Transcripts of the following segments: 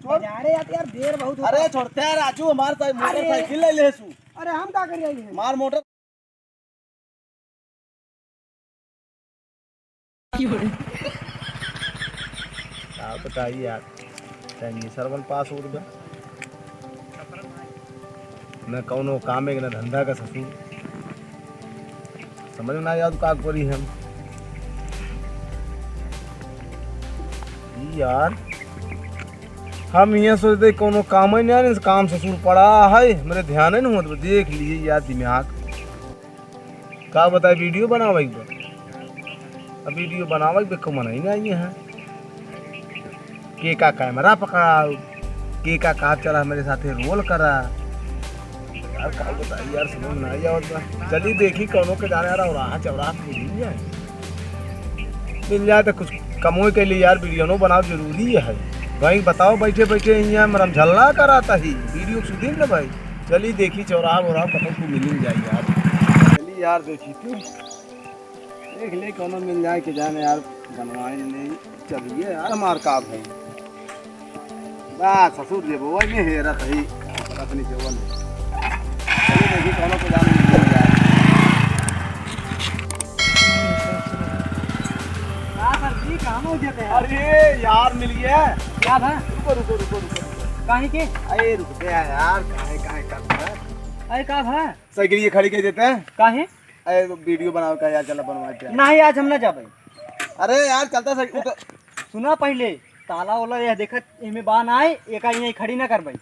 छोड़ यार यार देर बहुत होता। अरे छोड़ते हैं राजू हमार मोटरसाइकिल ले ले सु। अरे हम क्या कर रहे हैं मार मोटर क्या बताइए यार चाहिए सरवन पास हो गया न कौनो काम है न धंधा का ससुर समझ में ना याद का करी हम यार हम ये सोचते कोनो काम ही नहीं काम ससुर पड़ा है मेरे ध्यान नहीं हुआ देख लीजिए यार दिमाग का बताए वीडियो बनावा एक बार अब वीडियो बनावा एक को मना ही नहीं है के का कैमरा पकड़ा के का काम चला मेरे साथ रोल करा यार का बताइए यार समझ में नहीं आवत चलिए देखी कोनो के जाने यार और चौराहा मिल जाए तो कुछ कमोई के लिए यार वीडियो नो बनाओ जरूरी है भाई बताओ बैठे बैठे यहाँ मरम झल्ला कराता ही वीडियो सुधीर ना भाई चलिए देखी चौराहा वोराहा कहीं को मिल जाए यार चलिए यार देखी तू देख ले कोनो मिल जाए के जाने यार बनवाए नहीं चलिए यार हमार का भाई बस ससुर जे वो में हेरा सही अपनी जवन चलिए देखी कोनो को जाने मिल जाए काम हो जाते हैं। अरे यार मिल गया क्या था? रुको काहे के? अरे रुक गया यार काहे काहे करता है अरे का था? साइकिल ये खड़ी के देते हैं काहे? अरे वीडियो बनाओ का यार चला बनवाते हैं नहीं आज हम ना जाबे। अरे यार चलता साइकिल सुना पहले ताला वाला यह देखत एमे बान आए एका यहीं खड़ी ना करबई।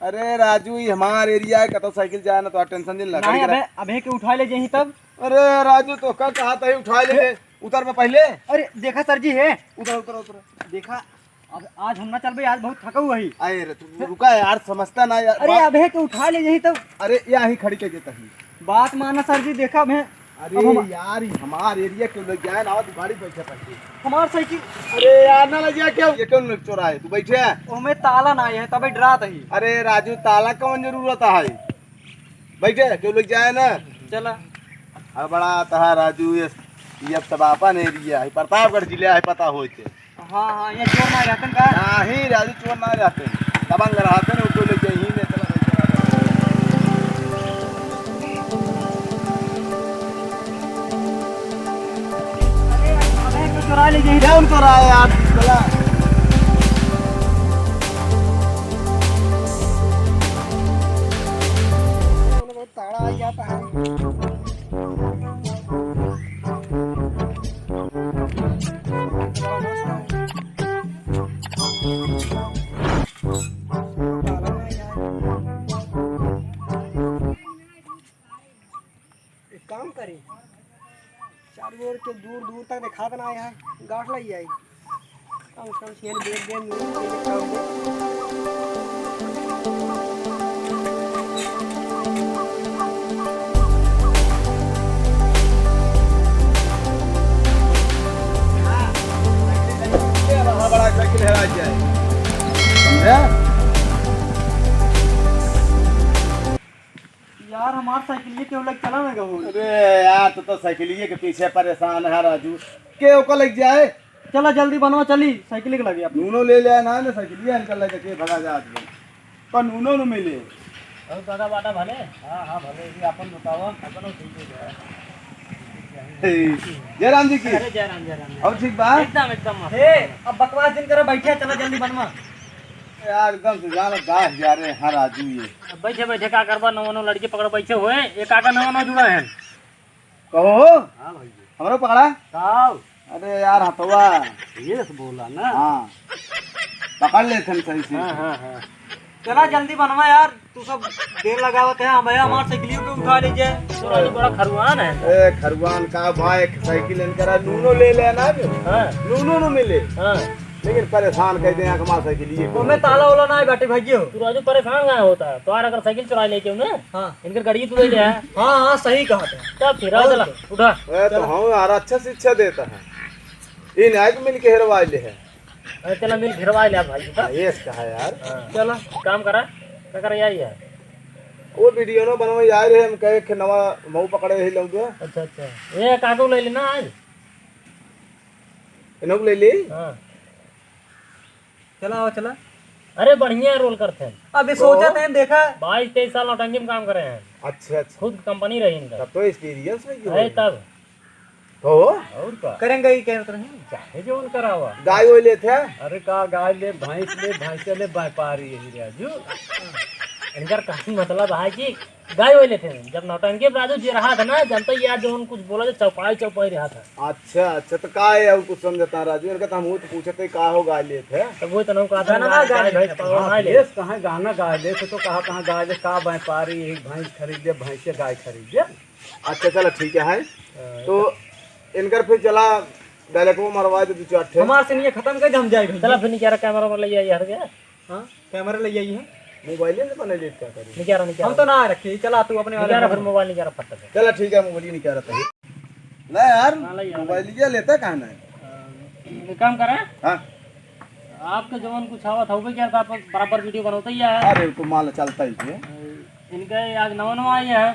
अरे राजू ये हमार एरिया है कतो साइकिल जाए ना तो टेंशन दिन लगा नहीं अबे के उठा ले जहीं तब। अरे राजू तो का कहा था उठा ले उतर में पहले। अरे देखा सर जी है उतर देखा अब आज हम ना चल भाई आज बहुत थका हुआ ही। अरे तू रुका यार समझता ना यार अरे अबे के उठा ले जहीं तब। अरे यहाँ ही खड़ी के देता है बात माना सर जी देखा मैं। अरे यार हमार एरिया क्यों लग गया ना गाड़ी बैठे पहले हमार साइकिल। अरे यार ना लग गया क्यों ये क्यों चोरा है तू बैठे है ओमे ताला ना है तबे डरात ही। अरे राजू ताला कौन जरूरत है बैठे क्यों लग जाए ना चला अब बड़ा आता है राजू ये अब तबापन एरिया है प्रतापगढ़ जिला है पता होते। हाँ ये चोर ना रहते का नहीं राजू चोर ना रहते दबंग रहते ना उसको लेके ही में चला चुरा ले जहीं कौन चोरा है यार चला ताला आ जाता है। काम करे चारों ओर के दूर दूर तक देखा देना है गाठ लग जाए कम से कम शेर देख दे बड़ा साइकिल है आज जाए यार हमार साइकिल क्यों लग चला ना गो। अरे यार तो साइकिलिए के पीछे परेशान है राजू के ओका लग जाए चला जल्दी बनवा चली साइकिल के लगे अपनी नूनो ले ले ना ना साइकिलिए निकल ले के भगा जा आज पर नूनो न मिले और दादा बाटा भले। हां भले ये अपन बतावा अपन ठीक है जय राम जी की। अरे जय राम और ठीक बात एकदम हे अब बकवास दिन करे बैठे चला जल्दी बनवा यार एकदम से जाना गाछ जा रहे हैं राजू ये बैठे का करबा नवनो लड़की पकड़ बैठे हुए एक आका नवनो जुड़ा है। कहो हां भाई हमरो पकड़ा साहब। अरे यार हथवा ये से बोला ना। हां पकड़ ले थे सही से। हां चला जल्दी बनवा यार तू सब देर लगावत है हमें हमार साइकिल पे उठा लीजिए थोड़ा बड़ा खरवान है। ए खरवान का भाई साइकिल इनकरा नूनो ले लेना हां नूनो न मिले हां लेकिन परेशान कर दे हमारा साइकिल ये तो मैं ताला वाला ना बैठे भागियो तू राजू परेशान ना होता तो यार अगर साइकिल चुरा लेके ना हां इनकर गाड़ी तू ले जा। हां सही कहा था तब फिर आओ चला उठा ए तो हम यार अच्छा शिक्षा देता है इन आग मिल के हेरवा ले है। अरे चला मिल घिरवा ले भाई उठा ये कहा यार चला काम करा क्या कर यार यार वो वीडियो न बनवा यार हम कहे के नवा मऊ पकड़े ही लोग अच्छा ये कागज ले लेना आज इनको ले ली। हां चला आओ चला अरे बढ़िया रोल करते हैं। अभी सोचा था देखा 22-23 साल नौटंकी में काम करे हैं। अच्छा अच्छा, खुद कंपनी रही इनका। तब तो एक्सपीरियंस में क्यों है तब तो और का करेंगे ही कह रहे हैं। चाहे जो उन करा हुआ। गाय वो लेते हैं। अरे का गाय ले भैंस ले व्यापारी यही राजू। इनका कहीं मतलब है कि गाय वही लेते हैं। जब नौटंकी में राजू जी रहा था ना, जनता यार जो उन कुछ बोला, जो चौपाई रहा था। अच्छा अच्छा, तो का है और कुछ समझता राजू, इनका तो हम वो तो पूछते का हो गाय लेते हैं। तब वो तो कहा था ना गाय भैंस पालन है ले। देश कहाँ गाना गाय ले तो कहाँ गाय ले का व्यापारी यही भैंस खरीद ले भैंस गाय खरीद ले। अच्छा चलो ठीक है तो इनकर फिर चला डायलॉग को मरवाए तो दो चार ठे। हमारे से नहीं खत्म कर हम जाएंगे। चला फिर निकारा कैमरा पर ले जाइए यार गया। हाँ कैमरा ले जाइए। मोबाइल से बने लेट क्या करें। निकारा हम तो ना रखे, चला तू अपने वाले निकारा फिर मोबाइल निकारा फट से। चलो ठीक है, मोबाइल नहीं कह रहा था ना यार, हाँ, ले मोबाइल ये लेता कहाँ ना एक काम करें, हाँ। आपके जवान कुछ हवा था क्या था, आप बराबर वीडियो बनाते ही है। अरे तो माल चलता ही है। इनका आज नवा आई है।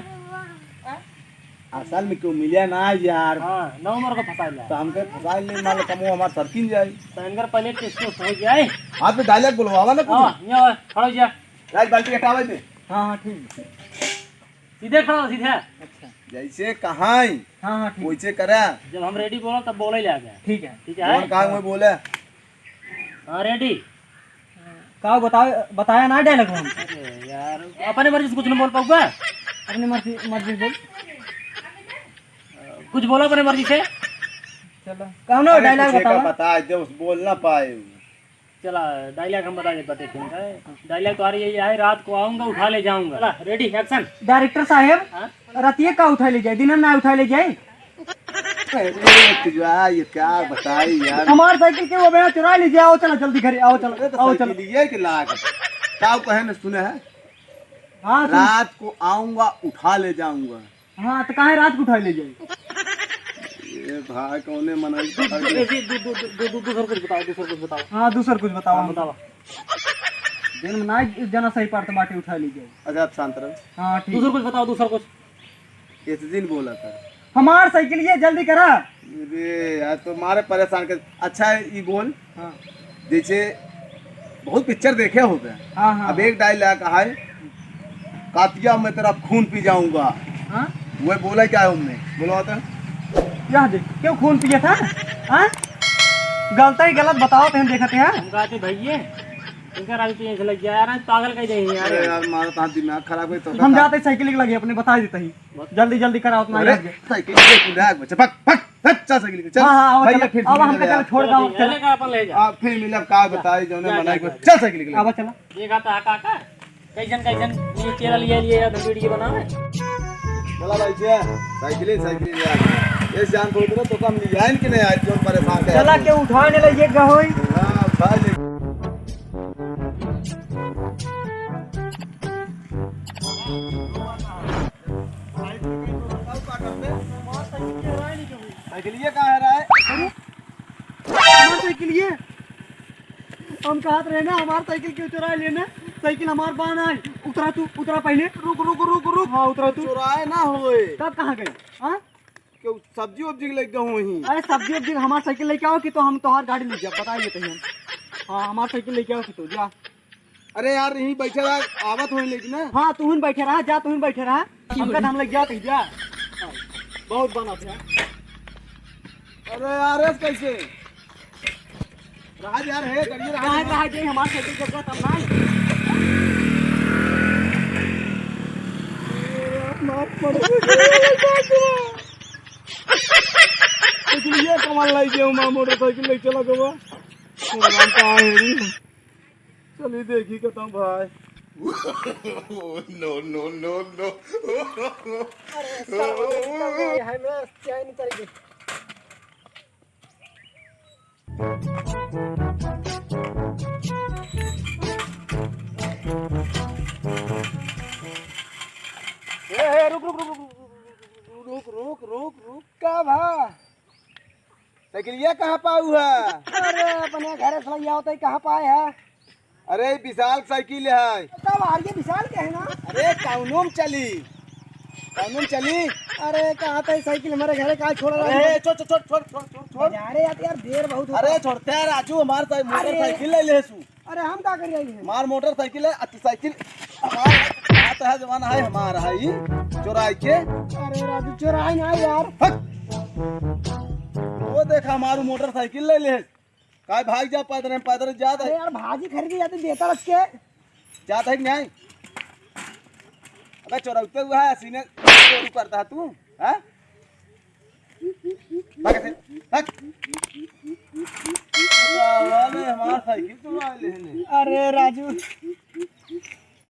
असल में क्यों मिलिया ना यार। हाँ 9 नंबर को फंसा लिया। तो हमके फसाइल नहीं माल कमो हमार सरकिन जाए। तो इनका पहले टेस्ट हो जाए। हाथ में डायलॉग बुलवावा ना हाँ कुछ। ये खड़ो जा। राज बाल्टी हटावे दे। हाँ हाँ ठीक है। सीधे खड़ो सीधे। अच्छा जैसे कहाँ हाँ हाँ ठीक वैसे करा। जब हम रेडी बोलो तब बोले ले आ गया। ठीक है। ठीक है। कहाँ वो बोले हाँ रेडी। का बताया ना डायलॉग हम। अरे यार अपने मर्जी से कुछ नहीं बोल पाऊंगा। अपनी मर्जी बोल। कुछ बोलो अपने मर्जी से। चलो कहो ना डायलॉग बताओ। बता जो बोल ना पाए। चला डायलॉग हम बता देते हैं। डायलॉग तो आ रही है, रात को आऊंगा उठा ले जाऊंगा। चला रेडी एक्शन। डायरेक्टर साहब हाँ? रतिये का उठा ले जाए, दिन में ना उठा ले जाए। ये क्या बताई यार। हमारे साइकिल के वो बेड़ा चुरा लीजिए। आओ चलो जल्दी घर आओ चलो आओ चलो। लिए कि लाग क्या कहे ना सुने है। हाँ रात को आऊंगा उठा ले जाऊंगा। हाँ तो कहाँ रात को उठा ले जाए। ये भाई कौने मनाई दूसरा कुछ बताओ। हाँ दूसर कुछ बताओ। हाँ, बताओ। दिन में ना जना सही पार्ट बाटे उठा लीजिए। अच्छा आप शांत रहो। हाँ ठीक। दूसरा कुछ बताओ। दूसरा कुछ इस दिन बोला था। हमार साइकिल ये जल्दी करा। अरे यार तो मारे परेशान कर। अच्छा है ये बोल। हाँ जैसे बहुत पिक्चर देखे हो गए। हाँ हाँ अब एक डायलॉग है कातिया मैं तेरा खून पी जाऊंगा। हाँ वो बोला क्या है उनने बोला होता यह देख क्यों खून पिया था। हाँ गलत ही गलत बताओ तो हम देखते हैं। हम कहते भैया इनका राजू तो यहीं लग गया यार, पागल कह जाएंगे यार। अरे यार मारा तो दिमाग खराब है तो हम जाते साइकिल के लगे अपने बता देते ही। जल्दी जल्दी कराओ उतना अरे ही आगे। साइकिल से कूदा चल पक पक अच्छा साइकिल चल। हाँ हाँ भैया चलो फिर अब हम चलो छोड़ दो चले का अपन ले जा। आप फिर मिलब का बताई जो ने मनाई को चल साइकिल के अब चलो। ये कहता है काका कैसन ये तेरा लिए वीडियो बनावे। चला भाई जे साइकिल यार ये जान थोड़ी ना तो कम नहीं आइन कि नहीं आज जो परेशान है। चला के उठाने लगे गहोई। हां भाई साइकिल ये कहां है रहा है। हमार साइकिल ये हम कहत रहे ना हमार साइकिल क्यों चुरा लेना। साइकिल हमार बान आई। उतरा तू उतरा पहले। रुक। हाँ उतरा तू। चुराए ना होए तब कहाँ गए। हाँ क्यों सब्जी वब्जी लेके गए वहीं। अरे सब्जी वब्जी हमार साइकिल लेके आओ कि तो हम तोहार गाड़ी ले जाओ बता देते हैं। हाँ हमार साइकिल लेके आओ कि तो जा। अरे यार यहीं बैठे रहा आवत होई लेकिन ना। हाँ तू ही बैठे रहा जा। तू ही बैठे रहा हम लग जाओ कहीं जा। हाँ, बहुत बना था। अरे यार ऐसे कैसे राज यार है करिए कहाँ जाए हमार साइकिल के साथ अब ना। ये कमाल लाई जे मैं मोटरसाइकिल ले चला गवा नाम का है चलिए देखी कतम भाई। नो नो नो नो है मैं चैन करेंगे। रुक का भा साइकिल ये कहाँ पाऊ है। अरे अपने घर से लिया होता है कहाँ पाए है। अरे विशाल साइकिल है। तब आगे विशाल के है ना। अरे कौनों में चली अरे कहाँ था साइकिल हमारे घर का छोड़ रहा है। अरे छोड़ अरे यार देर बहुत होता है। अरे छोड़ते हैं राजू हमारे मोटरसाइकिल ले ले सु अरे हम क्या कर रहे हैं? हमार मोटरसाइकिल है, साइकिल हमारा आता है, जमाना है हमारा है ये चुराई के। अरे राजू चुराई ना यार। हट। वो देखा हमारू मोटरसाइकिल ले ले काय भाग जा पैदल पैदल जात अरे है, यार भाजी खरीदी जाती देता रख के। जात है कि नहीं? अबे चुराते हुआ है सीने चोरी करता है तू, हैं? भाग ऐसे, भाग। वाले हमारा साइकिल चुरा ले। अरे राजू